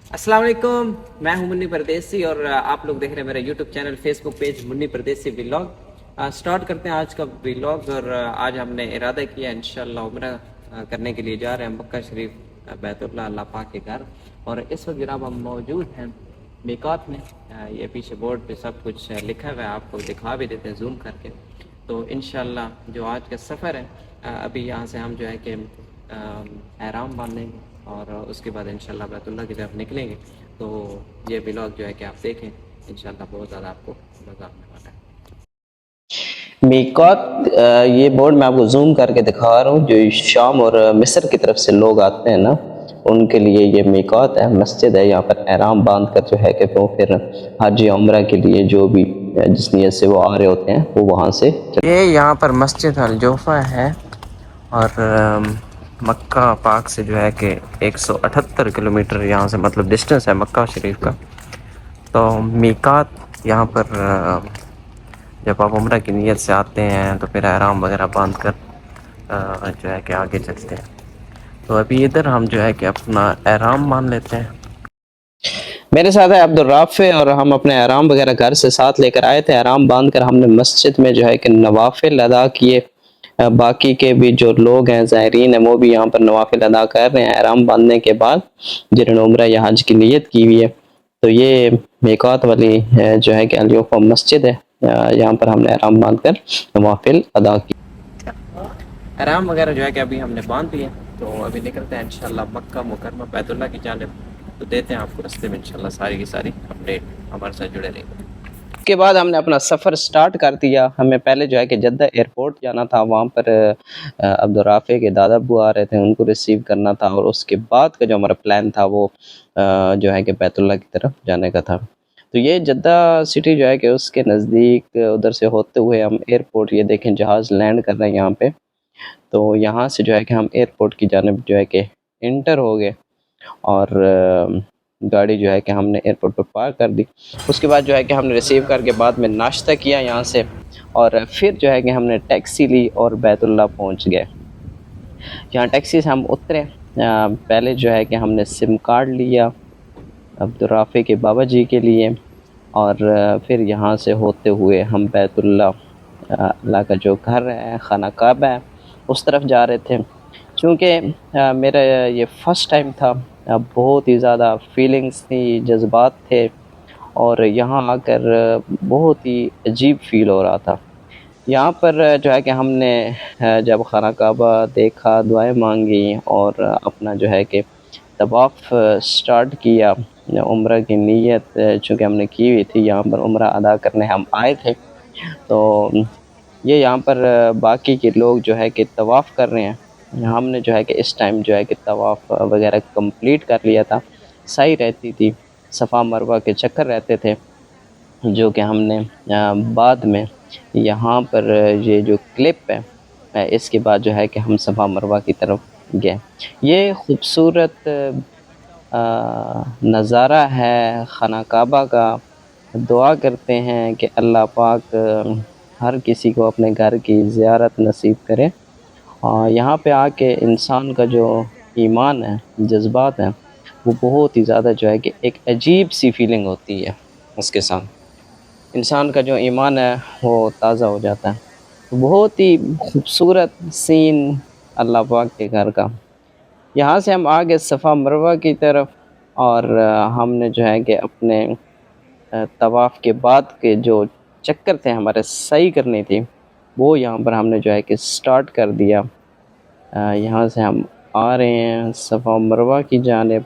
अस्सलाम वालेकुम। मैं हूं मुन्नी परदेसी और आप लोग देख रहे हैं मेरा YouTube channel, Facebook page Munni परदेसी व्लॉग। स्टार्ट करते हैं आज का व्लॉग। और आज हमने इरादा किया इंशाल्लाह उम्रा करने के लिए जा रहे हैं मक्का शरीफ, बैतुल्लाह अल्लाह पाक के घर। और इस वक्त जनाब हम मौजूद हैं मीकात में। ये पीछे बोर्ड पे सब कुछ लिखा हुआ है, आपको दिखा भी देते हैं जूम करके। तो इंशाल्लाह जो आज का सफ़र है, अभी यहाँ से हम जो है कि एहराम बांधेंगे और उसके बाद इंशाल्लाह बैतुल्लाह की तरफ निकलेंगे। तो ये व्लॉग जो है कि आप देखें, इंशाल्लाह बहुत ज़्यादा आपको मज़ा आने वाला है। मीकात, ये बोर्ड मैं आपको जूम करके दिखा रहा हूँ। जो शाम और मिस्र की तरफ से लोग आते हैं ना, उनके लिए ये मीकात है, मस्जिद है। यहाँ पर एहराम बांध कर जो है कि वो फिर हज या उम्रा के लिए जो भी जिस नियत से वो आ रहे होते हैं वो वहाँ से। ये यहाँ पर मस्जिद अल जोफ़ा है और मक्का पाक से जो है कि 178 किलोमीटर यहाँ से मतलब डिस्टेंस है मक्का शरीफ का। तो मीकात यहाँ पर जब आप उम्रा की नीयत से आते हैं तो फिर एहराम वगैरह बांध कर जो है कि आगे चलते हैं। तो अभी इधर हम जो है कि अपना एहराम बांध लेते हैं। मेरे साथ है अब्दुल राफ़े और हम अपने एहराम वगैरह घर से साथ लेकर आए थे। एहराम बांध कर हमने मस्जिद में जो है कि नवाफिल अदा किए। बाकी के भी जो लोग हैं ज़ायरीन हैं वो भी यहाँ पर नवाफिल अदा कर रहे हैं एहराम बांधने के बाद, जिन्होंने उम्रा या हज की नीयत की हुई है। तो ये मीकात वाली जो है कि अल-जोफ़ा मस्जिद है, यहाँ पर हमने एहराम बांध कर नवाफिल अदा की। एहराम वगैरह जो है कि अभी हमने बांध दिए, तो अभी निकलते हैं इंशाल्लाह मक्का मुकरमा बैतुल्लाह की जानिब। तो देते हैं आपको रास्ते में इंशाल्लाह सारी की सारी अपडेट, हमारे साथ जुड़े रहिए। के बाद हमने अपना सफ़र स्टार्ट कर दिया। हमें पहले जो है कि जद्दा एयरपोर्ट जाना था, वहाँ पर अब्दुल राफ़े के दादा अब्बू आ रहे थे, उनको रिसीव करना था। और उसके बाद का जो हमारा प्लान था वो जो है कि बैतुल्लाह की तरफ जाने का था। तो ये जद्दा सिटी जो है कि उसके नज़दीक उधर से होते हुए हम एयरपोर्ट, ये देखें जहाज़ लैंड कर रहे हैं यहाँ पे। तो यहाँ से जो है कि हम एयरपोर्ट की जानिब जो है कि इंटर हो गए और गाड़ी जो है कि हमने एयरपोर्ट पर पार्क कर दी। उसके बाद जो है कि हमने रिसीव करके बाद में नाश्ता किया यहाँ से, और फिर जो है कि हमने टैक्सी ली और बैतुल्लाह पहुँच गए। यहाँ टैक्सी से हम उतरे। पहले जो है कि हमने सिम कार्ड लिया अब्दुल राफ़े के बाबा जी के लिए, और फिर यहाँ से होते हुए हम बैतुल्लाह अल्लाह का जो घर है, खाना काबा है, उस तरफ जा रहे थे। चूँकि मेरा ये फ़र्स्ट टाइम था, बहुत ही ज़्यादा फीलिंग्स थी, जज्बात थे, और यहाँ आकर बहुत ही अजीब फ़ील हो रहा था। यहाँ पर जो है कि हमने जब खाना काबा देखा, दुआएं मांगी और अपना जो है कि तवाफ़ स्टार्ट किया। उम्रा की नीयत चूँकि हमने की हुई थी, यहाँ पर उम्रा अदा करने हम आए थे। तो ये यहाँ पर बाकी के लोग जो है कि तवाफ़ कर रहे हैं। हमने जो है कि इस टाइम जो है कि तवाफ़ वगैरह कंप्लीट कर लिया था। सही रहती थी, सफ़ा मरवा के चक्कर रहते थे, जो कि हमने बाद में यहाँ पर ये जो क्लिप है, इसके बाद जो है कि हम सफ़ा मरवा की तरफ गए। ये खूबसूरत नज़ारा है खाना काबा का। दुआ करते हैं कि अल्लाह पाक हर किसी को अपने घर की ज़ियारत नसीब करे। और यहाँ पे आके इंसान का जो ईमान है, जज्बात हैं, वो बहुत ही ज़्यादा जो है कि एक अजीब सी फीलिंग होती है उसके साथ। इंसान का जो ईमान है वो ताज़ा हो जाता है। तो बहुत ही खूबसूरत सीन अल्लाह पाक के घर का। यहाँ से हम आ गए सफ़ा मरवा की तरफ, और हमने जो है कि अपने तवाफ़ के बाद के जो चक्कर थे हमारे सही करनी थी, वो यहाँ पर हमने जो है कि स्टार्ट कर दिया। यहाँ से हम आ रहे हैं सफ़ा मरवा की जानिब,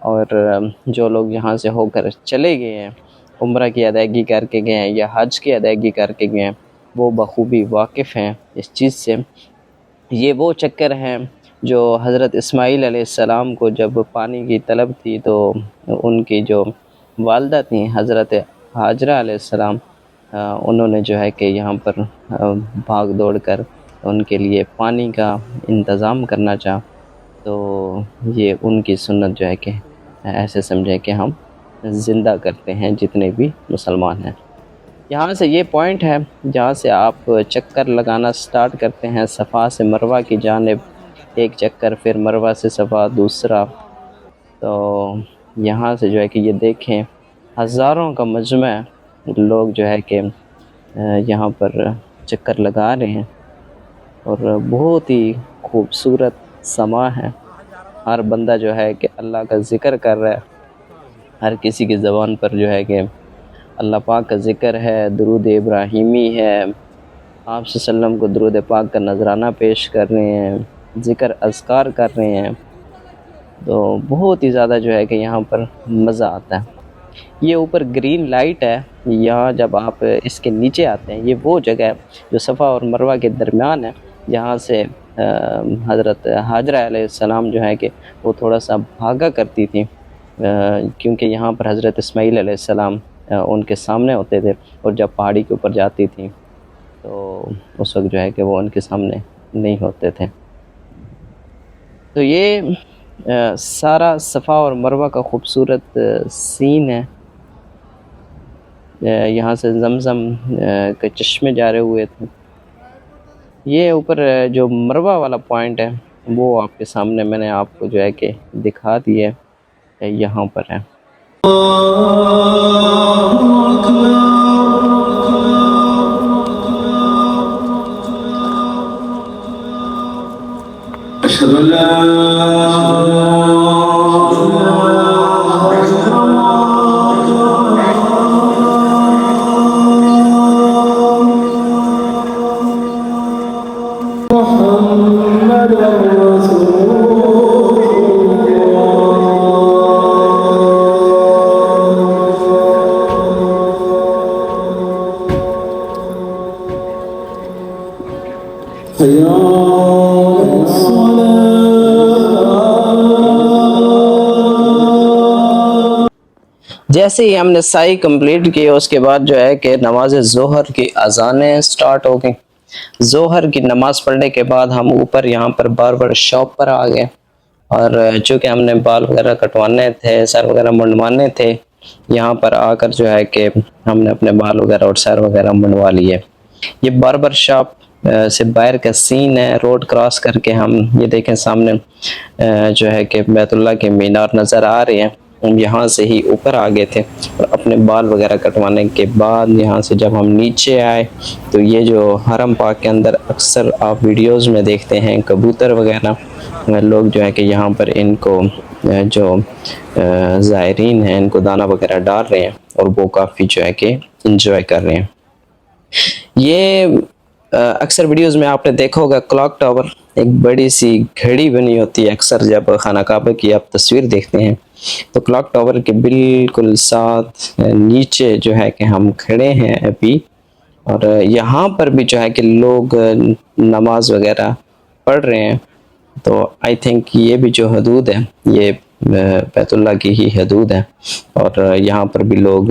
और जो लोग यहाँ से होकर चले गए हैं, उम्रा की अदायगी करके गए हैं या हज की अदायगी करके गए हैं, वो बखूबी वाकिफ़ हैं इस चीज़ से। ये वो चक्कर हैं जो हज़रत इस्माईल अलैहिस्सलाम को जब पानी की तलब थी, तो उनकी जो वालदा थी हज़रत हाजरा अलैहिस्सलाम, उन्होंने जो है कि यहाँ पर भाग दौड़ कर उनके लिए पानी का इंतज़ाम करना चाहा। तो ये उनकी सुन्नत जो है कि ऐसे समझें कि हम ज़िंदा करते हैं जितने भी मुसलमान हैं। यहाँ से ये पॉइंट है जहाँ से आप चक्कर लगाना स्टार्ट करते हैं सफ़ा से मरवा की जानिब, एक चक्कर, फिर मरवा से सफ़ा दूसरा। तो یہاں سے جو ہے کہ یہ دیکھیں ہزاروں کا مجمع لوگ جو ہے کہ یہاں پر چکر لگا رہے ہیں، اور بہت ہی خوبصورت سما ہے. ہر بندہ جو ہے کہ اللہ کا ذکر کر رہا ہے، ہر کسی کی زبان پر جو ہے کہ اللہ پاک کا ذکر ہے، درود ابراہیمی ہے، آپ صلی اللہ علیہ وسلم کو درود پاک کا نذرانہ پیش کر رہے ہیں، ذکر اذکار کر رہے ہیں. تو بہت ہی زیادہ جو ہے کہ یہاں پر مزہ آتا ہے. یہ اوپر گرین لائٹ ہے، یہاں جب آپ اس کے نیچے آتے ہیں، یہ وہ جگہ ہے جو صفا اور مروہ کے درمیان ہے، جہاں سے حضرت ہاجرہ علیہ السلام جو ہے کہ وہ تھوڑا سا بھاگا کرتی تھیں، کیونکہ یہاں پر حضرت اسماعیل علیہ السلام ان کے سامنے ہوتے تھے، اور جب پہاڑی کے اوپر جاتی تھیں تو اس وقت جو ہے کہ وہ ان کے سامنے نہیں ہوتے تھے. تو یہ سارا صفا اور مروہ کا خوبصورت سین ہے. یہاں سے زمزم کے چشمے جارے ہوئے تھے. یہ اوپر جو مروہ والا پوائنٹ ہے وہ آپ کے سامنے میں نے آپ کو جو ہے کہ دکھا دیے یہاں پر ہے. جیسے ہی ہم نے سائی کمپلیٹ کی، اس کے بعد جو ہے کہ نماز ظہر کی اذانیں سٹارٹ ہو گئیں. ظہر کی نماز پڑھنے کے بعد ہم اوپر یہاں پر باربر شاپ پر آ گئے، اور چونکہ ہم نے بال وغیرہ کٹوانے تھے، سر وغیرہ منڈوانے تھے، یہاں پر آ کر جو ہے کہ ہم نے اپنے بال وغیرہ اور سر وغیرہ منڈوا لیے. یہ باربر شاپ سے باہر کا سین ہے. روڈ کراس کر کے ہم یہ دیکھیں سامنے جو ہے کہ بیت اللہ کے مینار نظر آ رہے ہیں. ہم یہاں سے ہی اوپر آ گئے تھے، اور اپنے بال وغیرہ کٹوانے کے بعد یہاں سے جب ہم نیچے آئے تو یہ جو حرم پاک کے اندر اکثر آپ ویڈیوز میں دیکھتے ہیں کبوتر وغیرہ، لوگ جو ہے کہ یہاں پر ان کو جو زائرین ہیں ان کو دانہ وغیرہ ڈال رہے ہیں، اور وہ کافی جو ہے کہ انجوائے کر رہے ہیں. یہ اکثر ویڈیوز میں آپ نے دیکھا ہوگا کلاک ٹاور، ایک بڑی سی گھڑی بنی ہوتی ہے. اکثر جب خانہ کعبہ کی آپ تصویر دیکھتے ہیں تو کلاک ٹاور کے بالکل ساتھ نیچے جو ہے کہ ہم کھڑے ہیں ابھی، اور یہاں پر بھی جو ہے کہ لوگ نماز وغیرہ پڑھ رہے ہیں. تو آئی تھنک یہ بھی جو حدود ہے یہ بیت اللہ کی ہی حدود ہے، اور یہاں پر بھی لوگ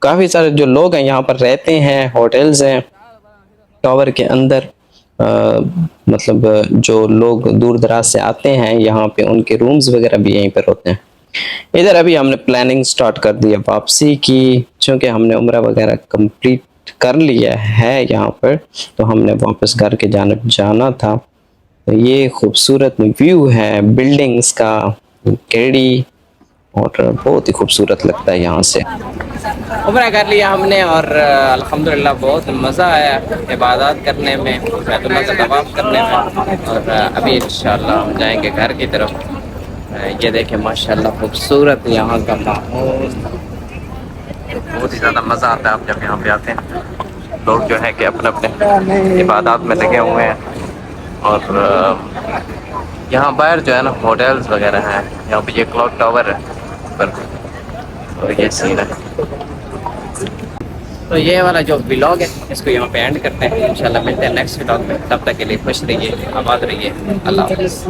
کافی سارے جو لوگ ہیں یہاں پر رہتے ہیں، ہوٹلز ہیں ٹاور کے اندر. مطلب جو لوگ دور دراز سے آتے ہیں یہاں پہ ان کے رومز وغیرہ بھی یہیں پر ہوتے ہیں. ادھر ابھی ہم نے پلاننگ سٹارٹ کر دیا واپسی کی، چونکہ ہم نے عمرہ وغیرہ کمپلیٹ کر لیا ہے یہاں پر، تو ہم نے واپس گھر کے جانب جانا تھا. یہ خوبصورت ویو ہے بلڈنگز کا، کیڑی، اور بہت ہی خوبصورت لگتا ہے یہاں سے. عمرہ کر لیا ہم نے، اور الحمدللہ بہت مزہ آیا عبادات کرنے میں، بیت اللہ کا طواف کرنے میں. اور ابھی انشاءاللہ ہم جائیں گے گھر کی طرف. یہ دیکھیں ماشاءاللہ خوبصورت یہاں کا ماحول، بہت ہی زیادہ مزہ آتا ہے آپ جب یہاں پہ آتے ہیں. لوگ جو ہے کہ اپنے اپنے عبادات میں لگے ہوئے ہیں، اور یہاں باہر جو ہے نا ہوٹلز وغیرہ ہیں. یہاں پہ یہ کلاک ٹاور ہے پر، اور یہ سین ہے. تو یہ والا جو ولاگ ہے اس کو یہاں پہ اینڈ کرتے ہیں. انشاءاللہ ملتے ہیں نیکسٹ ولاگ میں. تب تک کے لیے خوش رہیے، آباد رہیے. اللہ حافظ.